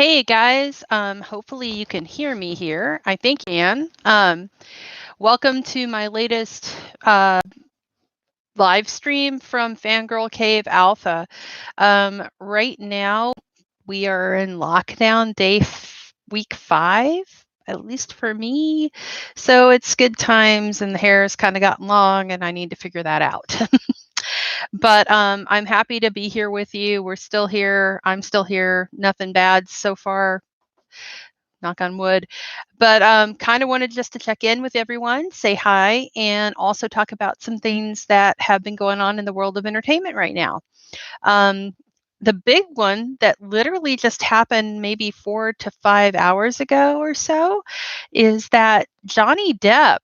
Hey guys, hopefully you can hear me here. I think you can. Welcome to my latest live stream from Fangirl Cave Alpha. Right now, we are in lockdown week 5, at least for me. So it's good times, and the hair has kind of gotten long, and I need to figure that out. But I'm happy to be here with you. We're still here. I'm still here. Nothing bad so far, knock on wood. But kind of wanted just to check in with everyone, say hi, and also talk about some things that have been going on in the world of entertainment right now. Um, the big one that literally just happened maybe 4 to 5 hours ago or so is that Johnny Depp,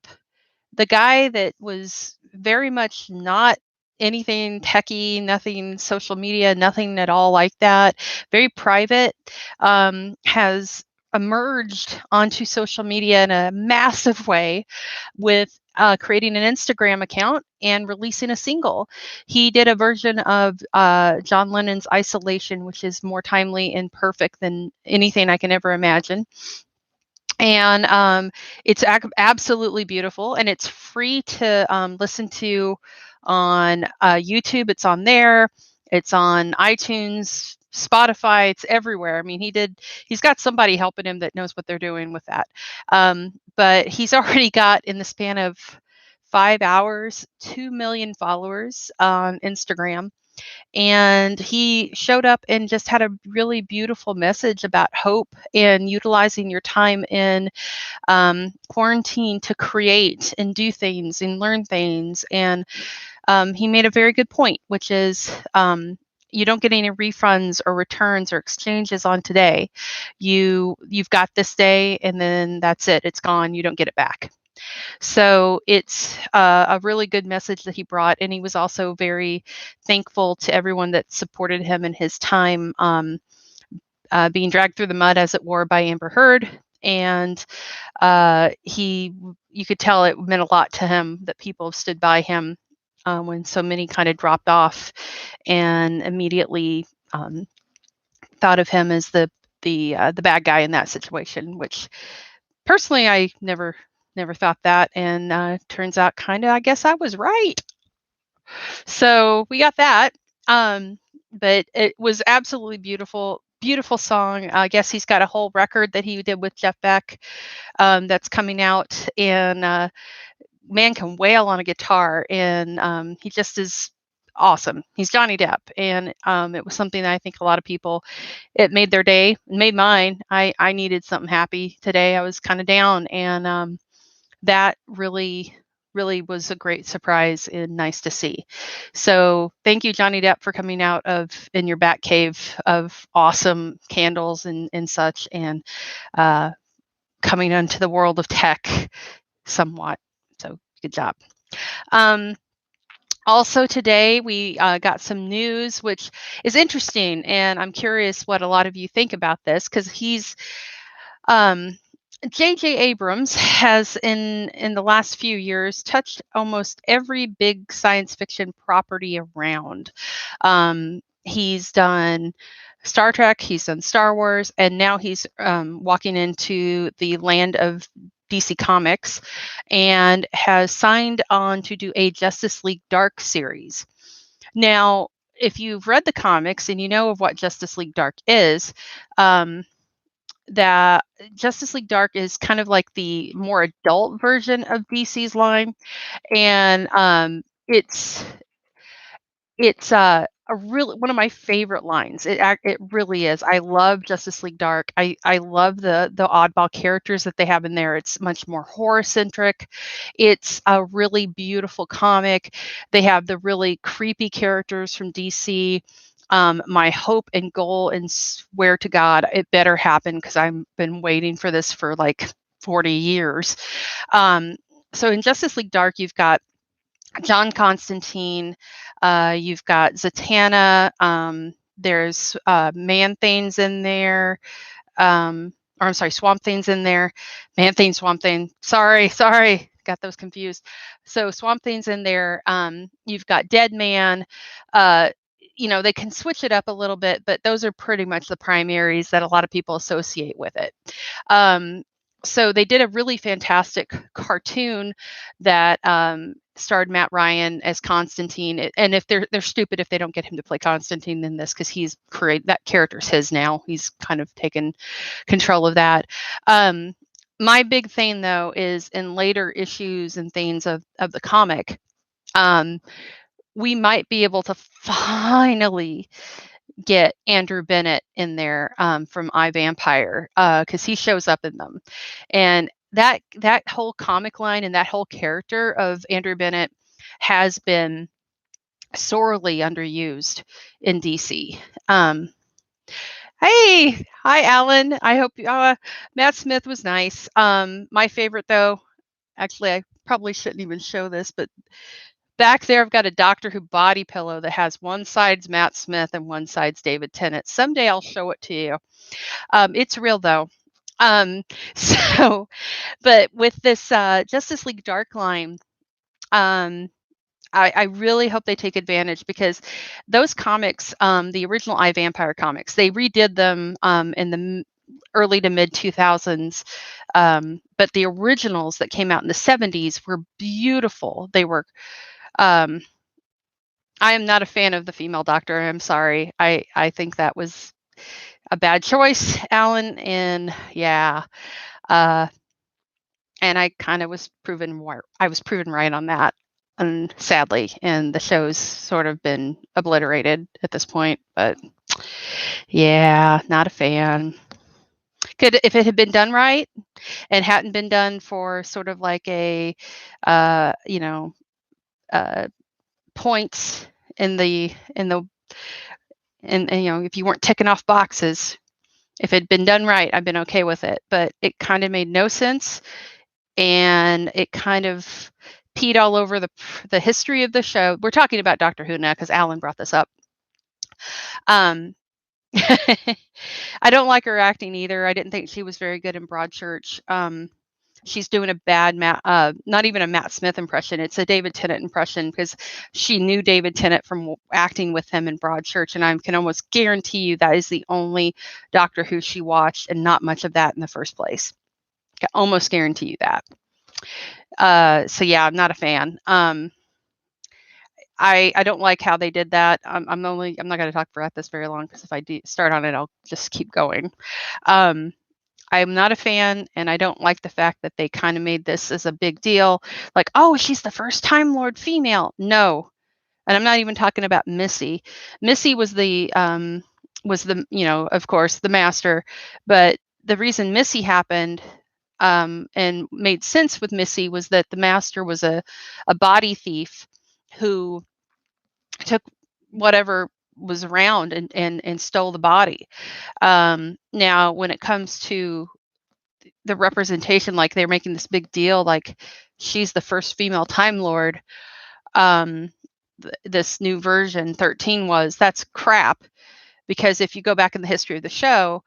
the guy that was very much not anything techie, nothing social media, nothing at all like that, very private, has emerged onto social media in a massive way with creating an Instagram account and releasing a single. He did a version of John Lennon's Isolation, which is more timely and perfect than anything I can ever imagine. And it's absolutely beautiful, and it's free to listen to on YouTube. It's on there. It's on iTunes, Spotify. It's everywhere. I mean, he's got somebody helping him that knows what they're doing with that. But he's already got, in the span of 5 hours, 2 million followers on Instagram, and he showed up and just had a really beautiful message about hope and utilizing your time in quarantine to create and do things and learn things. And he made a very good point, which is you don't get any refunds or returns or exchanges on today. You've got this day, and then that's it. It's gone. You don't get it back. So it's a really good message that he brought, and he was also very thankful to everyone that supported him in his time being dragged through the mud, as it were, by Amber Heard. And you could tell it meant a lot to him that people stood by him when so many kind of dropped off, and immediately thought of him as the bad guy in that situation, which personally I never thought that, and turns out kind of I guess I was right. So we got that. But it was absolutely beautiful song. I guess he's got a whole record that he did with Jeff Beck that's coming out, and man can wail on a guitar, and he just is awesome. He's Johnny Depp, and it was something that I think a lot of people, it made their day, made mine. I needed something happy today. I was kind of down, and that really was a great surprise and nice to see. So thank you, Johnny Depp, for coming out of in your back cave of awesome candles and such, and coming into the world of tech somewhat. So good job. Um, Also today we got some news, which is interesting, and I'm curious what a lot of you think about this, because J.J. Abrams has in the last few years touched almost every big science fiction property around. He's done Star Trek, he's done Star Wars, and now he's walking into the land of DC Comics and has signed on to do a Justice League Dark series. Now, if you've read the comics and you know of what Justice League Dark is, that Justice League Dark is kind of like the more adult version of DC's line, and it's a really one of my favorite lines. It really is. I love Justice League Dark. I love the oddball characters that they have in there. It's much more horror centric. It's a really beautiful comic. They have the really creepy characters from DC. My hope and goal, and swear to God, it better happen, because I've been waiting for this for like 40 years. So in Justice League Dark, you've got John Constantine, you've got Zatanna, there's Man-Things in there, or I'm sorry, Swamp Thing's in there. Man-Thing, Swamp Thing. Sorry, got those confused. So Swamp Thing's in there. You've got Dead Man. they can switch it up a little bit, but those are pretty much the primaries that a lot of people associate with it. So they did a really fantastic cartoon that starred Matt Ryan as Constantine. And if they're stupid if they don't get him to play Constantine in this, because he's created that character's his now. He's kind of taken control of that. My big thing though is in later issues and things of the comic, we might be able to finally get Andrew Bennett in there from iVampire, because he shows up in them, and that whole comic line and that whole character of Andrew Bennett has been sorely underused in DC. Hey, hi Alan. I hope Matt Smith was nice. My favorite though, actually, I probably shouldn't even show this, but back there, I've got a Doctor Who body pillow that has one side's Matt Smith and one side's David Tennant. Someday I'll show it to you. It's real though. But with this Justice League Dark line, I really hope they take advantage, because those comics, the original iVampire comics, they redid them in the early to mid 2000s. But the originals that came out in the 70s were beautiful. They were I am not a fan of the female doctor. I'm sorry. I think that was a bad choice, Alan. And yeah, and I kind of was proven right on that, and sadly, and the show's sort of been obliterated at this point. But yeah, not a fan. If it had been done right and hadn't been done for sort of like a, points in the and if you weren't ticking off boxes, if it had been done right, I've been okay with it. But it kind of made no sense, and it kind of peed all over the history of the show. We're talking about Doctor Who now because Alan brought this up. I don't like her acting either. I didn't think she was very good in Broadchurch. She's doing a bad not even a Matt Smith impression. It's a David Tennant impression, because she knew David Tennant from acting with him in Broadchurch, and I can almost guarantee you that is the only Doctor Who she watched, and not much of that in the first place. I can almost guarantee you that. So yeah, I'm not a fan. I don't like how they did that. I'm not going to talk about this very long, because if I start on it, I'll just keep going. I'm not a fan, and I don't like the fact that they kind of made this as a big deal. Like, oh, she's the first Time Lord female. No. And I'm not even talking about Missy. Missy was the of course, the master. But the reason Missy happened and made sense with Missy was that the master was a body thief who took whatever was around and stole the body. Now, when it comes to the representation, like they're making this big deal, like she's the first female Time Lord. This new version 13 that's crap, because if you go back in the history of the show,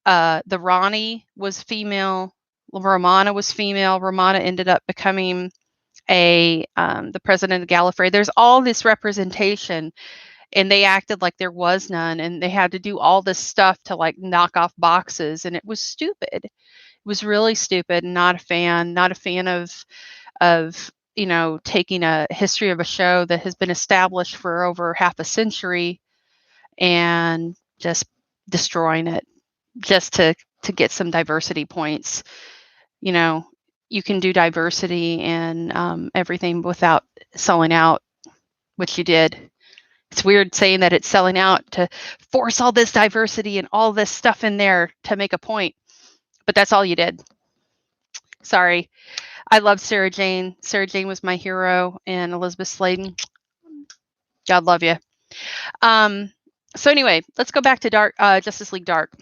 the Ronnie was female, Romana was female. Romana ended up becoming the president of Gallifrey. There's all this representation, and they acted like there was none, and they had to do all this stuff to like knock off boxes, and it was stupid. It was really stupid. Not a fan of taking a history of a show that has been established for over half a century and just destroying it just to get some diversity points. You can do diversity and everything without selling out, which you did. It's weird saying that it's selling out to force all this diversity and all this stuff in there to make a point, but that's all you did. Sorry. I love Sarah Jane. Sarah Jane was my hero, and Elizabeth Sladen. God love you. So anyway, let's go back to Justice League Dark.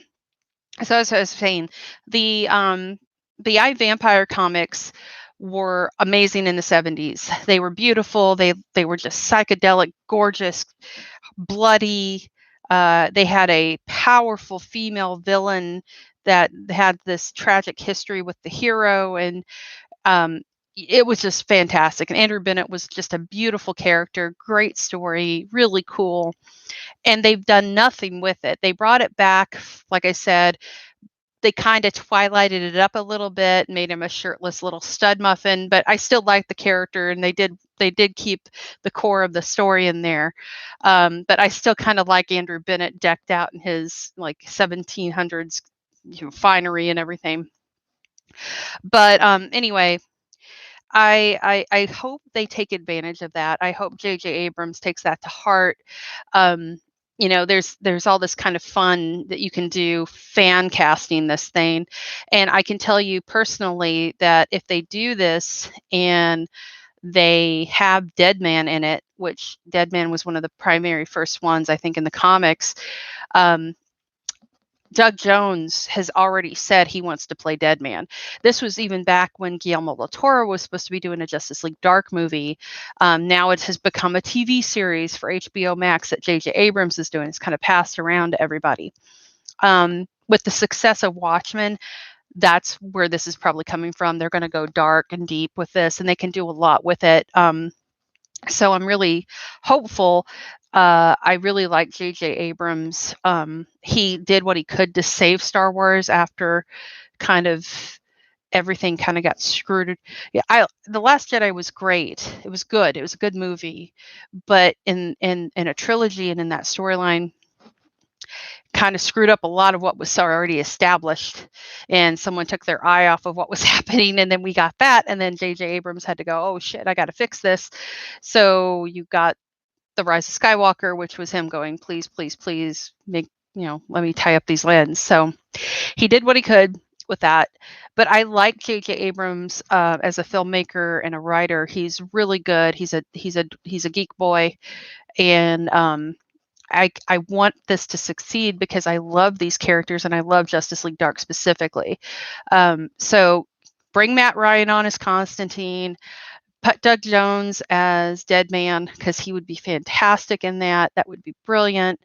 So as I was saying, the iVampire comics were amazing in the 70s. They were beautiful. They were just psychedelic, gorgeous, bloody. They had a powerful female villain that had this tragic history with the hero, and it was just fantastic. And Andrew Bennett was just a beautiful character, great story, really cool. And they've done nothing with it. They brought it back, like I said, they kind of twilighted it up a little bit, made him a shirtless little stud muffin, but I still like the character, and they did keep the core of the story in there. But I still kind of like Andrew Bennett decked out in his like 1700s finery and everything. But anyway, I hope they take advantage of that. I hope J.J. Abrams takes that to heart. Um, there's all this kind of fun that you can do fan casting this thing, and I can tell you personally that if they do this and they have Deadman in it, which Deadman was one of the primary first ones I think in the comics. Um, Doug Jones has already said he wants to play Deadman. This was even back when Guillermo del Toro was supposed to be doing a Justice League Dark movie. Now it has become a TV series for HBO Max that J.J. Abrams is doing. It's kind of passed around to everybody. With the success of Watchmen, that's where this is probably coming from. They're going to go dark and deep with this, and they can do a lot with it. So I'm really hopeful. I really like J.J. Abrams. He did what he could to save Star Wars after kind of everything kind of got screwed. Yeah, The Last Jedi was great. It was good. It was a good movie, but in a trilogy and in that storyline, kind of screwed up a lot of what was already established, and someone took their eye off of what was happening, and then we got that, and then J.J. Abrams had to go, oh shit, I got to fix this. So you got The Rise of Skywalker, which was him going, please, please, please let me tie up these ends. So he did what he could with that. But I like J.J. Abrams as a filmmaker and a writer. He's really good. He's a geek boy, and I want this to succeed because I love these characters and I love Justice League Dark specifically. So bring Matt Ryan on as Constantine. Put Doug Jones as Deadman because he would be fantastic in that. That would be brilliant.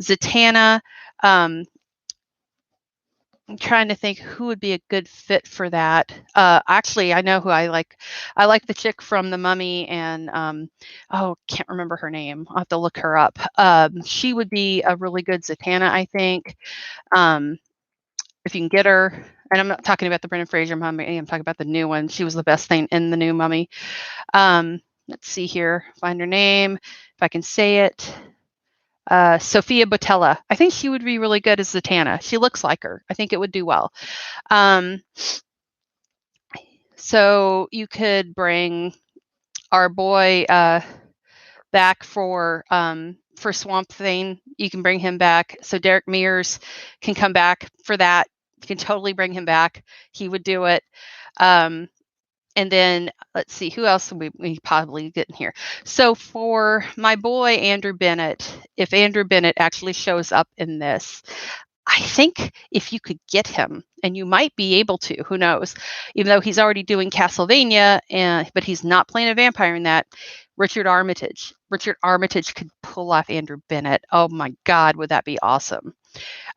Zatanna, I'm trying to think who would be a good fit for that. Actually, I know who I like. I like the chick from The Mummy, and can't remember her name. I'll have to look her up. She would be a really good Zatanna, I think. If you can get her. And I'm not talking about the Brendan Fraser Mummy. I'm talking about the new one. She was the best thing in the new Mummy. Let's see here. Find her name, if I can say it. Sophia Botella. I think she would be really good as Zatanna. She looks like her. I think it would do well. So you could bring our boy back for Swamp Thing. You can bring him back. So Derek Mears can come back for that. You can totally bring him back. He would do it. And then let's see, who else we probably get in here. So for my boy, Andrew Bennett, if Andrew Bennett actually shows up in this, I think if you could get him, and you might be able to, who knows, even though he's already doing Castlevania, but he's not playing a vampire in that, Richard Armitage. Richard Armitage could pull off Andrew Bennett. Oh my God, would that be awesome?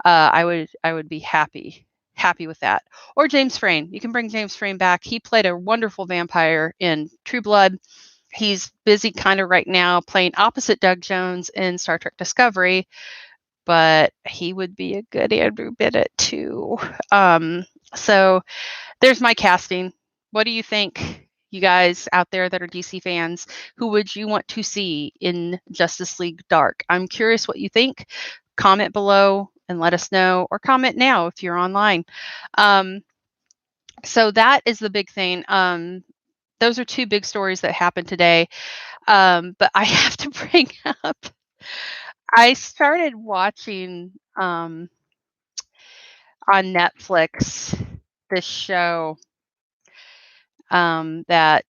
I would be happy with that. Or James Frayne. You can bring James Frayne back. He played a wonderful vampire in True Blood. He's busy kind of right now playing opposite Doug Jones in Star Trek Discovery, but he would be a good Andrew Bennett too. So there's my casting. What do you think, you guys out there that are DC fans? Who would you want to see in Justice League Dark? I'm curious what you think. Comment below and let us know, or comment now if you're online. So that is the big thing. Those are two big stories that happened today. But I have to bring up, I started watching on Netflix this show that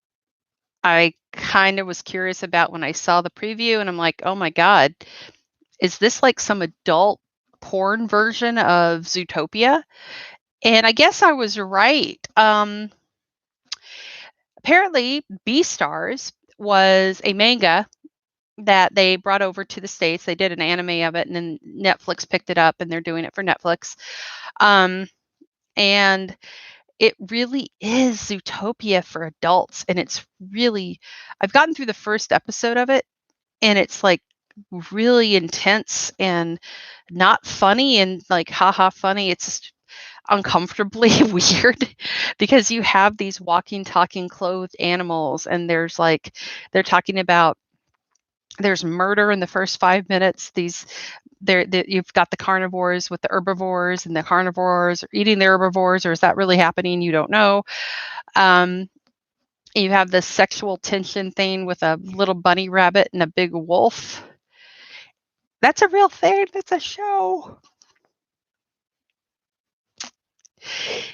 I kind of was curious about when I saw the preview, and I'm like, oh my God, is this like some adult porn version of Zootopia? And I guess I was right. Apparently, Beastars was a manga that they brought over to the States. They did an anime of it, and then Netflix picked it up, and they're doing it for Netflix. And It really is Zootopia for adults, and it's really I've gotten through the first episode of it, and it's, like, really intense and not funny and, like, haha funny. It's just uncomfortably weird because you have these walking, talking, clothed animals, and they're talking about there's murder in the first 5 minutes. You've got the carnivores with the herbivores, and the carnivores are eating the herbivores, or is that really happening? You don't know. Um, you have this sexual tension thing with a little bunny rabbit and a big wolf. That's a real thing. That's a show.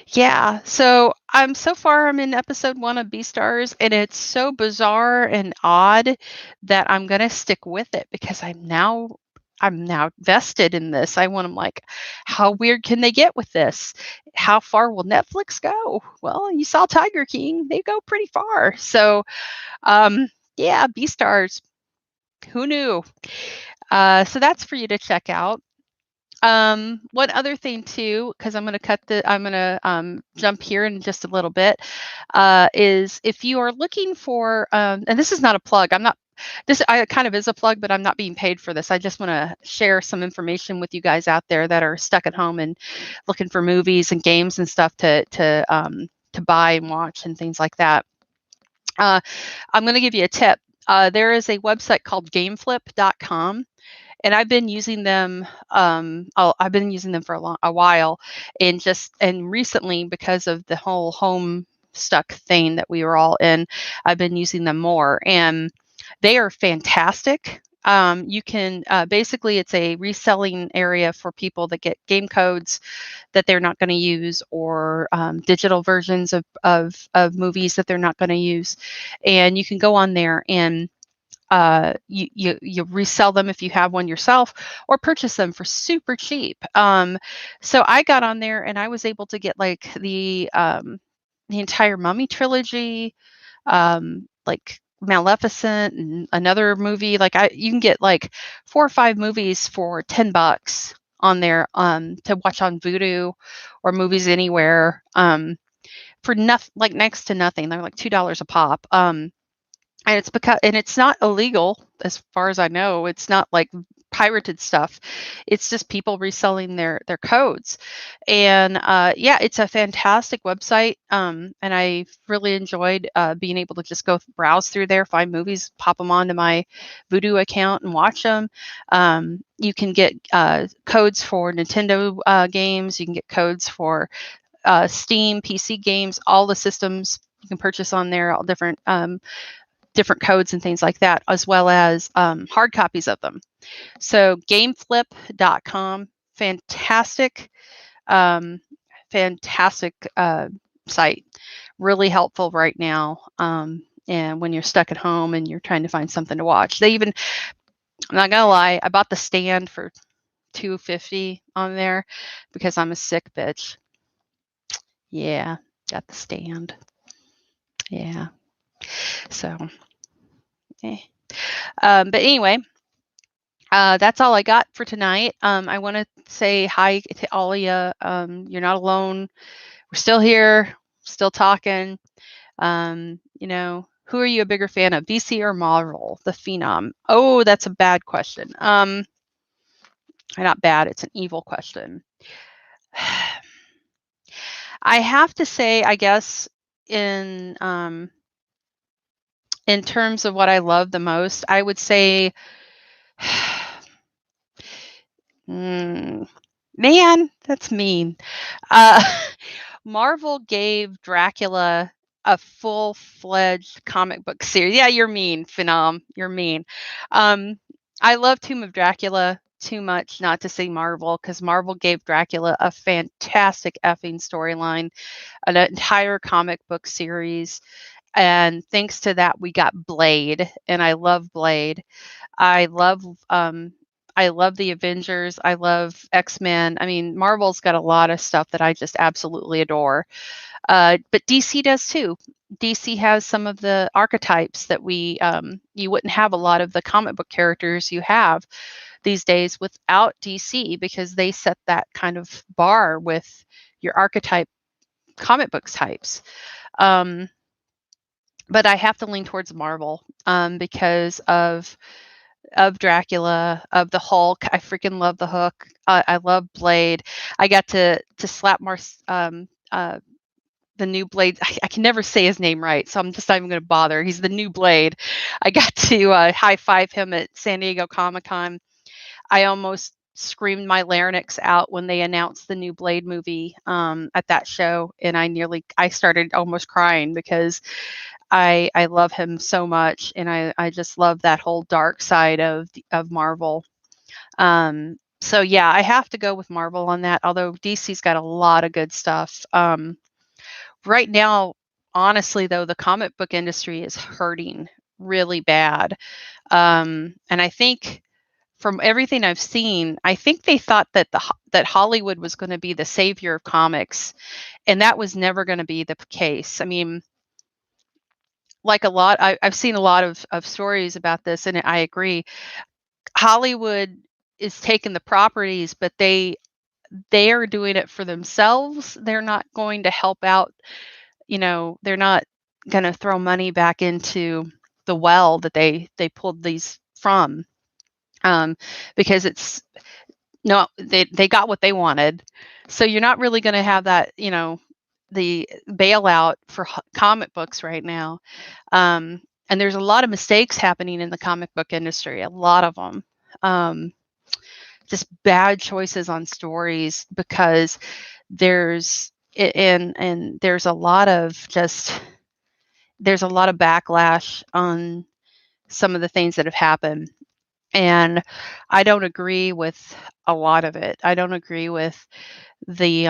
Yeah. So so far I'm in episode 1 of Beastars, and it's so bizarre and odd that I'm gonna stick with it because I'm now vested in this. I'm like, how weird can they get with this? How far will Netflix go? Well, you saw Tiger King. They go pretty far. So yeah, Beastars. Who knew? So that's for you to check out. One other thing too, because I'm gonna jump here in just a little bit, is if you are looking for, and this is not a plug, I kind of is a plug, but I'm not being paid for this. I just want to share some information with you guys out there that are stuck at home and looking for movies and games and stuff to buy and watch and things like that. I'm going to give you a tip. There is a website called GameFlip.com, and I've been using them. I've been using them for a while, and recently, because of the whole home stuck thing that we were all in, I've been using them more, and they are fantastic. You can basically, it's a reselling area for people that get game codes that they're not going to use, or digital versions of movies that they're not going to use, and you can go on there and you resell them if you have one yourself, or purchase them for super cheap. So I got on there and I was able to get like the entire Mummy trilogy, like Maleficent and another movie. You can get like 4 or 5 movies for $10 on there to watch on Vudu or Movies Anywhere, for nothing, like next to nothing. They're like $2 a pop. And it's not illegal as far as I know. It's not like pirated stuff. It's just people reselling their codes. And yeah, it's a fantastic website. And I really enjoyed being able to just go browse through there, find movies, pop them onto my Vudu account and watch them. You can get codes for Nintendo games. You can get codes for Steam, PC games, all the systems you can purchase on there, all different codes and things like that, as well as hard copies of them. So gameflip.com, fantastic, fantastic site, really helpful right now. And when you're stuck at home and you're trying to find something to watch, I'm not gonna lie, I bought the stand for $250 on there because I'm a sick bitch. Yeah, got the stand. Yeah. So, but anyway, that's all I got for tonight. I want to say hi to all of you. You're not alone. We're still here, still talking. Who are you a bigger fan of, DC or Marvel, the Phenom? Oh, that's a bad question. Not bad. It's an evil question. I have to say, I guess in terms of what I love the most, I would say, man, that's mean. Uh, Marvel gave Dracula a full-fledged comic book series. Yeah, you're mean, Phenom. You're mean. I love Tomb of Dracula too much not to say Marvel, because Marvel gave Dracula a fantastic effing storyline, an entire comic book series. And thanks to that, we got Blade, and I love Blade. I love I love the Avengers. I love X-Men. I mean, Marvel's got a lot of stuff that I just absolutely adore. But DC does too. DC has some of the archetypes that you wouldn't have a lot of the comic book characters you have these days without DC, because they set that kind of bar with your archetype comic books types. Um, but I have to lean towards Marvel because of Dracula, of the Hulk. I freaking love the Hook. I love Blade. I got to slap the new Blade. I can never say his name right, so I'm just not even going to bother. He's the new Blade. I got to high five him at San Diego Comic-Con. I almost screamed my larynx out when they announced the new Blade movie at that show, and I started almost crying because I love him so much, and I just love that whole dark side of Marvel. So yeah, I have to go with Marvel on that. Although DC's got a lot of good stuff. Right now, honestly though, the comic book industry is hurting really bad. And I think from everything I've seen, I think they thought that that Hollywood was going to be the savior of comics, and that was never going to be the case. I mean, like I've seen a lot of stories about this, and I agree. Hollywood is taking the properties, but they are doing it for themselves. They're not going to help out. They're not going to throw money back into the well that they pulled these from, because it's no, they got what they wanted. So you're not really going to have that, the bailout for comic books right now. And there's a lot of mistakes happening in the comic book industry, a lot of them. Just bad choices on stories because there's a lot of backlash on some of the things that have happened. And I don't agree with a lot of it. I don't agree with the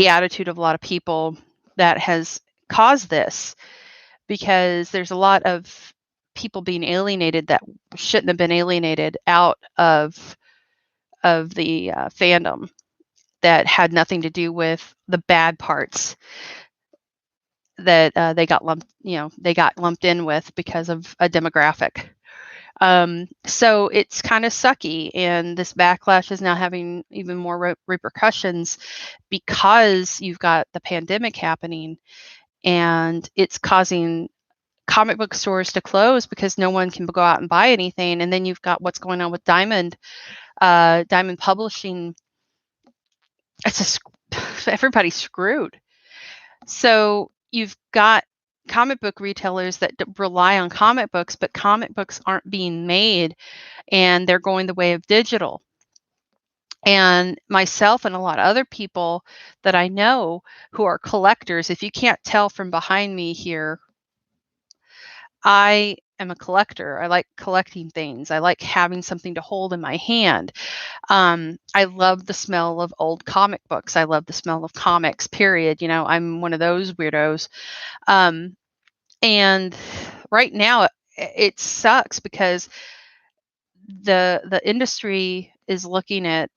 attitude of a lot of people that has caused this, because there's a lot of people being alienated that shouldn't have been alienated out of the fandom, that had nothing to do with the bad parts that they got lumped in with because of a demographic. So it's kind of sucky, and this backlash is now having even more repercussions because you've got the pandemic happening, and it's causing comic book stores to close because no one can go out and buy anything. And then you've got what's going on with Diamond Publishing. Everybody's screwed. So you've got comic book retailers that rely on comic books, but comic books aren't being made, and they're going the way of digital. And myself and a lot of other people that I know who are collectors, if you can't tell from behind me here, I am a collector. I like collecting things. I like having something to hold in my hand. I love the smell of old comic books. I love the smell of comics, period. I'm one of those weirdos. And right now it sucks because the industry is looking at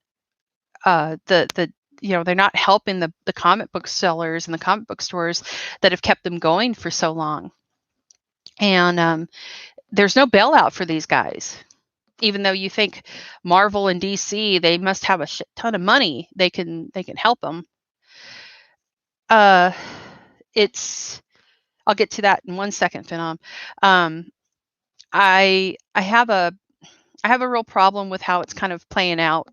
the they're not helping the comic book sellers and the comic book stores that have kept them going for so long. And there's no bailout for these guys. Even though you think Marvel and DC, they must have a shit ton of money, they can help them. It's I'll get to that in 1 second, Phenom. I have a real problem with how it's kind of playing out,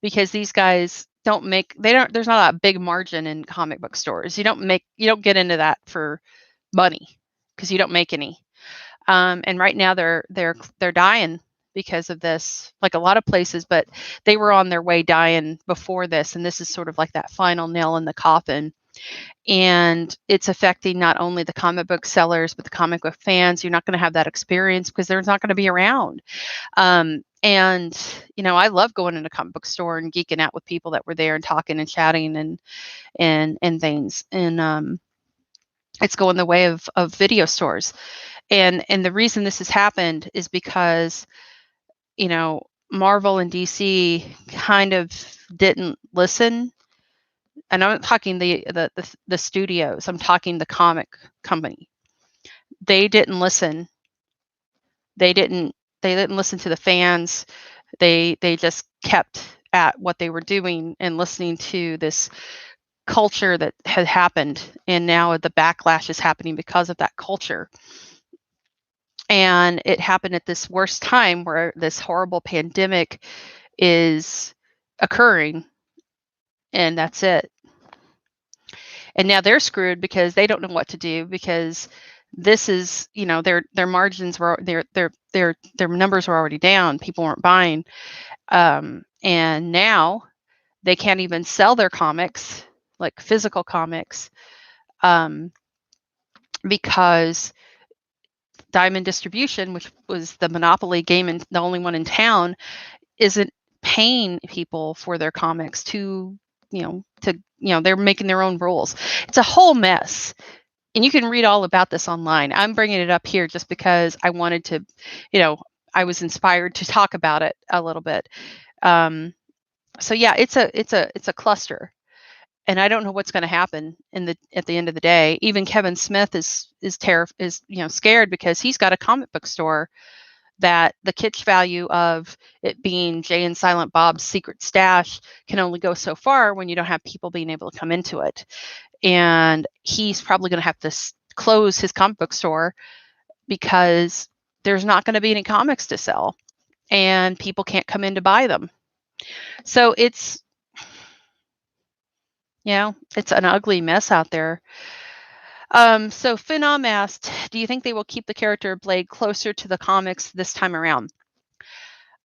because these guys there's not a big margin in comic book stores. You don't get into that for money because you don't make any. And right now they're dying because of this, like a lot of places, but they were on their way dying before this, and this is sort of like that final nail in the coffin. And it's affecting not only the comic book sellers, but the comic book fans. You're not going to have that experience because they're not going to be around. And I love going in a comic book store and geeking out with people that were there and talking and chatting and things. And it's going the way of video stores. And the reason this has happened is because Marvel and DC kind of didn't listen. And I'm not talking the studios. I'm talking the comic company. They didn't listen. They didn't listen to the fans. They just kept at what they were doing and listening to this culture that had happened, and now the backlash is happening because of that culture. And it happened at this worst time where this horrible pandemic is occurring, and that's it. And now they're screwed because they don't know what to do, because this is, their margins were, their numbers were already down. People weren't buying. And now they can't even sell their comics, like physical comics, because Diamond Distribution, which was the monopoly game and the only one in town, isn't paying people for their comics they're making their own rules. It's a whole mess. And you can read all about this online. I'm bringing it up here just because I wanted to, I was inspired to talk about it a little bit. So yeah, it's a cluster, and I don't know what's going to happen at the end of the day. Even Kevin Smith is scared, because he's got a comic book store that the kitsch value of it being Jay and Silent Bob's secret stash can only go so far when you don't have people being able to come into it. And he's probably going to have to close his comic book store because there's not going to be any comics to sell and people can't come in to buy them. So it's an ugly mess out there. So Phenom asked, do you think they will keep the character of Blade closer to the comics this time around?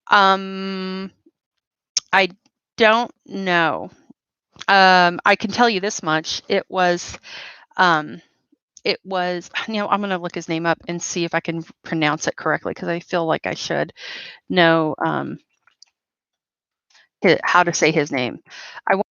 I don't know. I can tell you this much. It was, I'm going to look his name up and see if I can pronounce it correctly, because I feel like I should know how to say his name. I